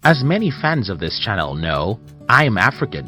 As many fans of this channel know, I am African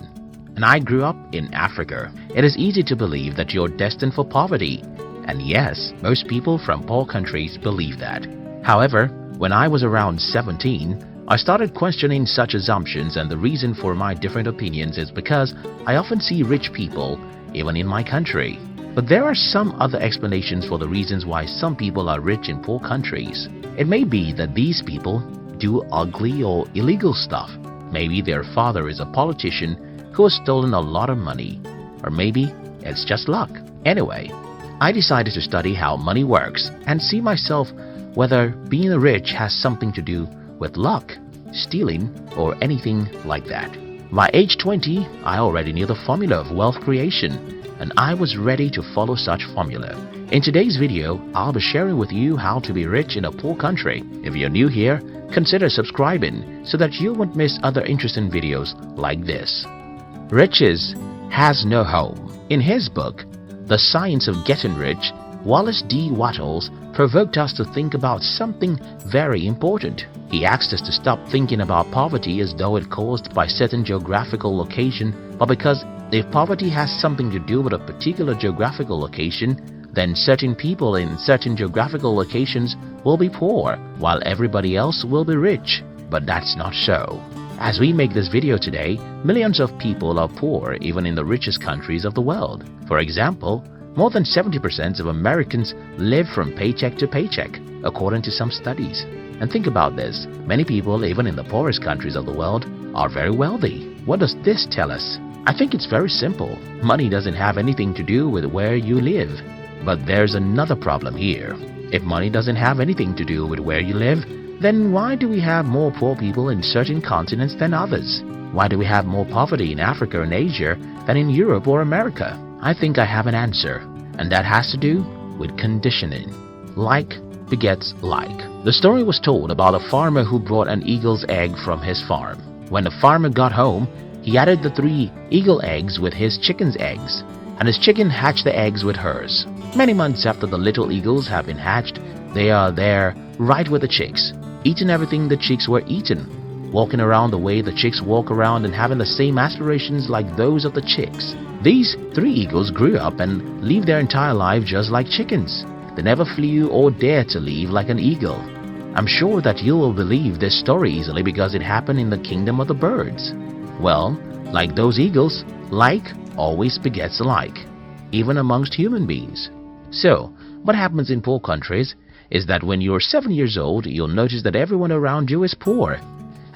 and I grew up in Africa. It is easy to believe that you're destined for poverty. And yes, most people from poor countries believe that. However, when I was around 17, I started questioning such assumptions, and the reason for my different opinions is because I often see rich people even in my country. But there are some other explanations for the reasons why some people are rich in poor countries. It may be that these people do ugly or illegal stuff. Maybe their father is a politician who has stolen a lot of money. Or maybe it's just luck. Anyway, I decided to study how money works and see myself whether being rich has something to do with luck, stealing, or anything like that. By age 20, I already knew the formula of wealth creation, and I was ready to follow such formula. In today's video, I'll be sharing with you how to be rich in a poor country. If you're new here, consider subscribing so that you won't miss other interesting videos like this. Riches has no home. In his book, The Science of Getting Rich, Wallace D. Wattles provoked us to think about something very important. He asked us to stop thinking about poverty as though it caused by certain geographical location, but because if poverty has something to do with a particular geographical location, then certain people in certain geographical locations will be poor, while everybody else will be rich. But that's not so. As we make this video today, millions of people are poor even in the richest countries of the world. For example, more than 70% of Americans live from paycheck to paycheck, according to some studies. And think about this, many people even in the poorest countries of the world are very wealthy. What does this tell us? I think it's very simple. Money doesn't have anything to do with where you live. But there's another problem here. If money doesn't have anything to do with where you live, then why do we have more poor people in certain continents than others? Why do we have more poverty in Africa and Asia than in Europe or America? I think I have an answer, and that has to do with conditioning. Like begets like. The story was told about a farmer who brought an eagle's egg from his farm. When the farmer got home, he added the 3 eagle eggs with his chicken's eggs, and his chicken hatched the eggs with hers. Many months after the little eagles have been hatched, they are there right with the chicks, eating everything the chicks were eating, walking around the way the chicks walk around and having the same aspirations like those of the chicks. These 3 eagles grew up and lived their entire life just like chickens. They never flew or dared to leave like an eagle. I'm sure that you will believe this story easily because it happened in the kingdom of the birds. Well, like those eagles, like always begets like, even amongst human beings. So, what happens in poor countries is that when you're 7 years old, you'll notice that everyone around you is poor.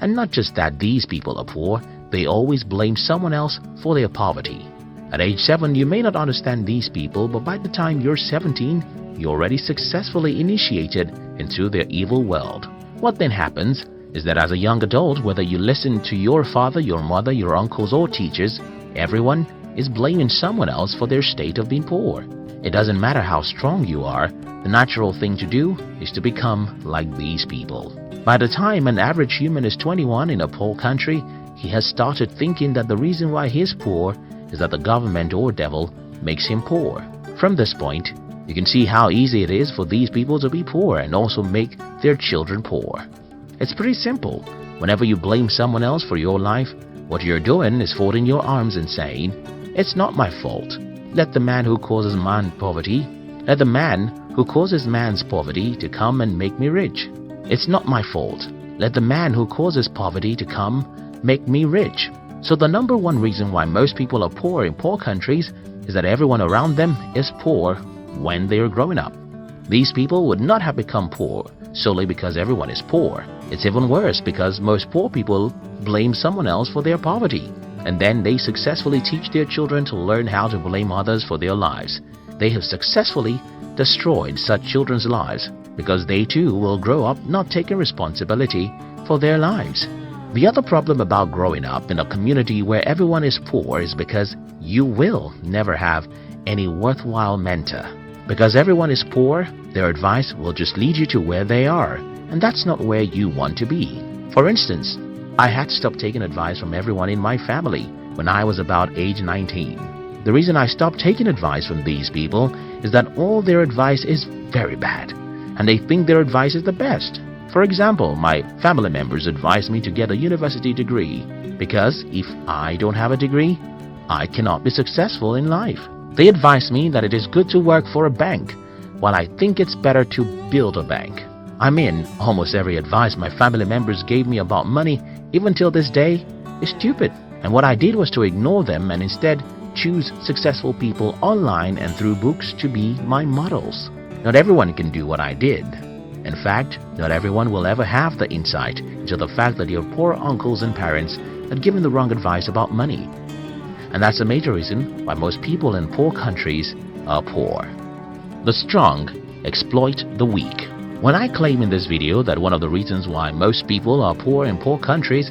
And not just that these people are poor, they always blame someone else for their poverty. At age 7, you may not understand these people, but by the time you're 17, you're already successfully initiated into their evil world. What then happens is that as a young adult, whether you listen to your father, your mother, your uncles or teachers, everyone is blaming someone else for their state of being poor. It doesn't matter how strong you are, the natural thing to do is to become like these people. By the time an average human is 21 in a poor country, he has started thinking that the reason why he is poor is that the government or devil makes him poor. From this point, you can see how easy it is for these people to be poor and also make their children poor. It's pretty simple. Whenever you blame someone else for your life, what you're doing is folding your arms and saying, "It's not my fault. Let the man who causes man's poverty to come and make me rich. It's not my fault. Let the man who causes poverty to come make me rich." So the number one reason why most people are poor in poor countries is that everyone around them is poor when they are growing up. These people would not have become poor solely because everyone is poor. It's even worse because most poor people blame someone else for their poverty, and then they successfully teach their children to learn how to blame others for their lives. They have successfully destroyed such children's lives because they too will grow up not taking responsibility for their lives. The other problem about growing up in a community where everyone is poor is because you will never have any worthwhile mentor. Because everyone is poor, their advice will just lead you to where they are, and that's not where you want to be. For instance, I had to stop taking advice from everyone in my family when I was about age 19. The reason I stopped taking advice from these people is that all their advice is very bad, and they think their advice is the best. For example, my family members advise me to get a university degree because if I don't have a degree, I cannot be successful in life. They advise me that it is good to work for a bank, while I think it's better to build a bank. I mean, almost every advice my family members gave me about money, even till this day, is stupid. And what I did was to ignore them and instead choose successful people online and through books to be my models. Not everyone can do what I did. In fact, not everyone will ever have the insight into the fact that your poor uncles and parents had given the wrong advice about money. And that's a major reason why most people in poor countries are poor. The strong exploit the weak. When I claim in this video that one of the reasons why most people are poor in poor countries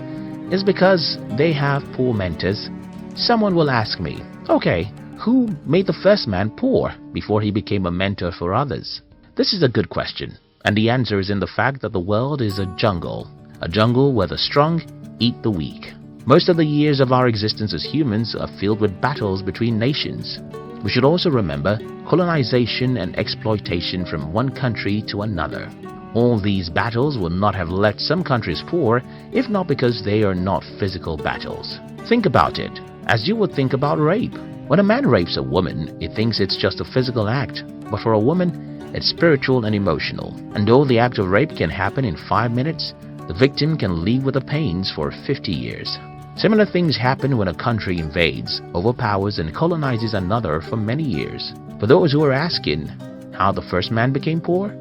is because they have poor mentors, someone will ask me, okay, who made the first man poor before he became a mentor for others? This is a good question, and the answer is in the fact that the world is a jungle where the strong eat the weak. Most of the years of our existence as humans are filled with battles between nations. We should also remember colonization and exploitation from one country to another. All these battles would not have left some countries poor if not because they are not physical battles. Think about it, as you would think about rape. When a man rapes a woman, he thinks it's just a physical act, but for a woman, it's spiritual and emotional. And though the act of rape can happen in 5 minutes, the victim can live with the pains for 50 years. Similar things happen when a country invades, overpowers and colonizes another for many years. For those who are asking how the first man became poor,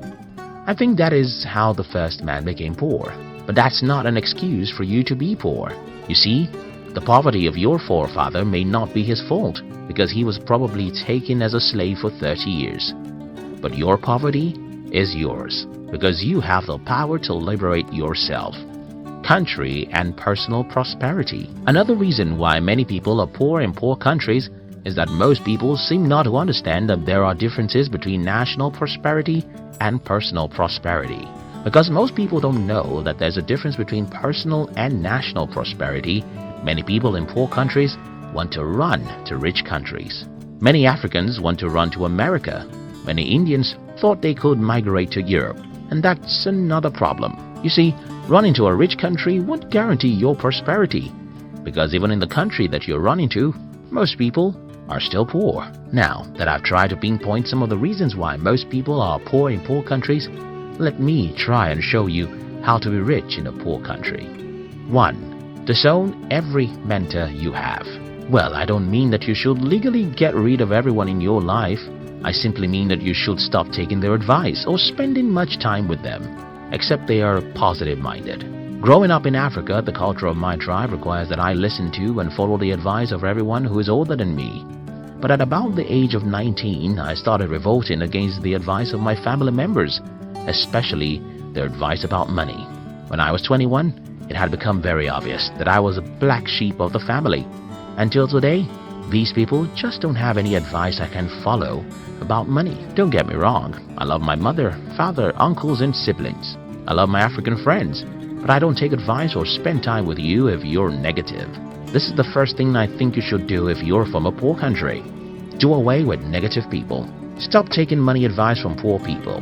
I think that is how the first man became poor. But that's not an excuse for you to be poor. You see, the poverty of your forefather may not be his fault because he was probably taken as a slave for 30 years. But your poverty is yours because you have the power to liberate yourself. Country and personal prosperity. Another reason why many people are poor in poor countries is that most people seem not to understand that there are differences between national prosperity and personal prosperity. Because most people don't know that there's a difference between personal and national prosperity, many people in poor countries want to run to rich countries. Many Africans want to run to America. Many Indians thought they could migrate to Europe. And that's another problem. You see, running to a rich country won't guarantee your prosperity, because even in the country that you're running to, most people are still poor. Now that I've tried to pinpoint some of the reasons why most people are poor in poor countries, let me try and show you how to be rich in a poor country. 1. Disown every mentor you have. Well, I don't mean that you should legally get rid of everyone in your life. I simply mean that you should stop taking their advice or spending much time with them, except they are positive-minded. Growing up in Africa, the culture of my tribe requires that I listen to and follow the advice of everyone who is older than me. But at about the age of 19, I started revolting against the advice of my family members, especially their advice about money. When I was 21, it had become very obvious that I was a black sheep of the family. Until today, these people just don't have any advice I can follow about money. Don't get me wrong, I love my mother, father, uncles and siblings. I love my African friends, but I don't take advice or spend time with you if you're negative. This is the first thing I think you should do if you're from a poor country. Do away with negative people. Stop taking money advice from poor people.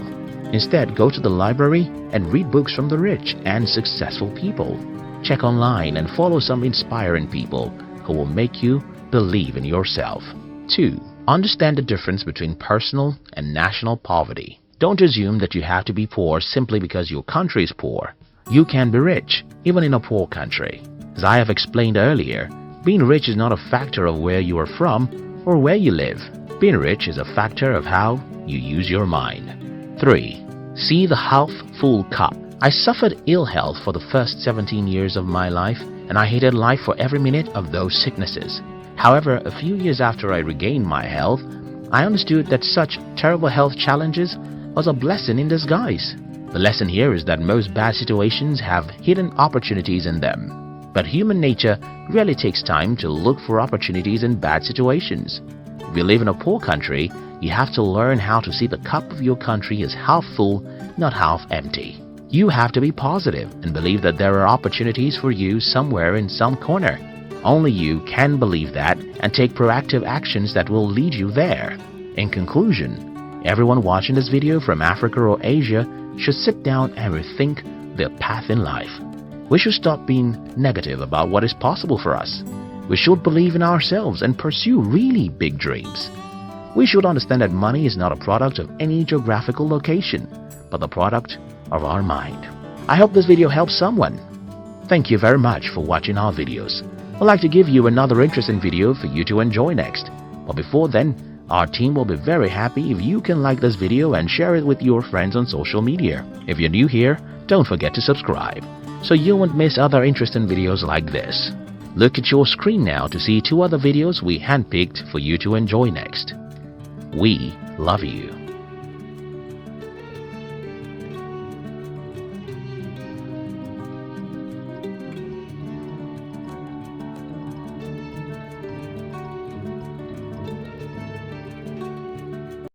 Instead, go to the library and read books from the rich and successful people. Check online and follow some inspiring people who will make you believe in yourself. 2. Understand the difference between personal and national poverty. Don't assume that you have to be poor simply because your country is poor. You can be rich, even in a poor country. As I have explained earlier, being rich is not a factor of where you are from or where you live. Being rich is a factor of how you use your mind. 3. See the half full cup. I suffered ill health for the first 17 years of my life, and I hated life for every minute of those sicknesses. However, a few years after I regained my health, I understood that such terrible health challenges was a blessing in disguise. The lesson here is that most bad situations have hidden opportunities in them. But human nature really takes time to look for opportunities in bad situations. If you live in a poor country, you have to learn how to see the cup of your country as half full, not half empty. You have to be positive and believe that there are opportunities for you somewhere in some corner. Only you can believe that and take proactive actions that will lead you there. In conclusion, everyone watching this video from Africa or Asia should sit down and rethink their path in life. We should stop being negative about what is possible for us. We should believe in ourselves and pursue really big dreams. We should understand that money is not a product of any geographical location, but the product of our mind. I hope this video helps someone. Thank you very much for watching our videos. I'd like to give you another interesting video for you to enjoy next. But before then, our team will be very happy if you can like this video and share it with your friends on social media. If you're new here, don't forget to subscribe so you won't miss other interesting videos like this. Look at your screen now to see 2 other videos we handpicked for you to enjoy next. We love you.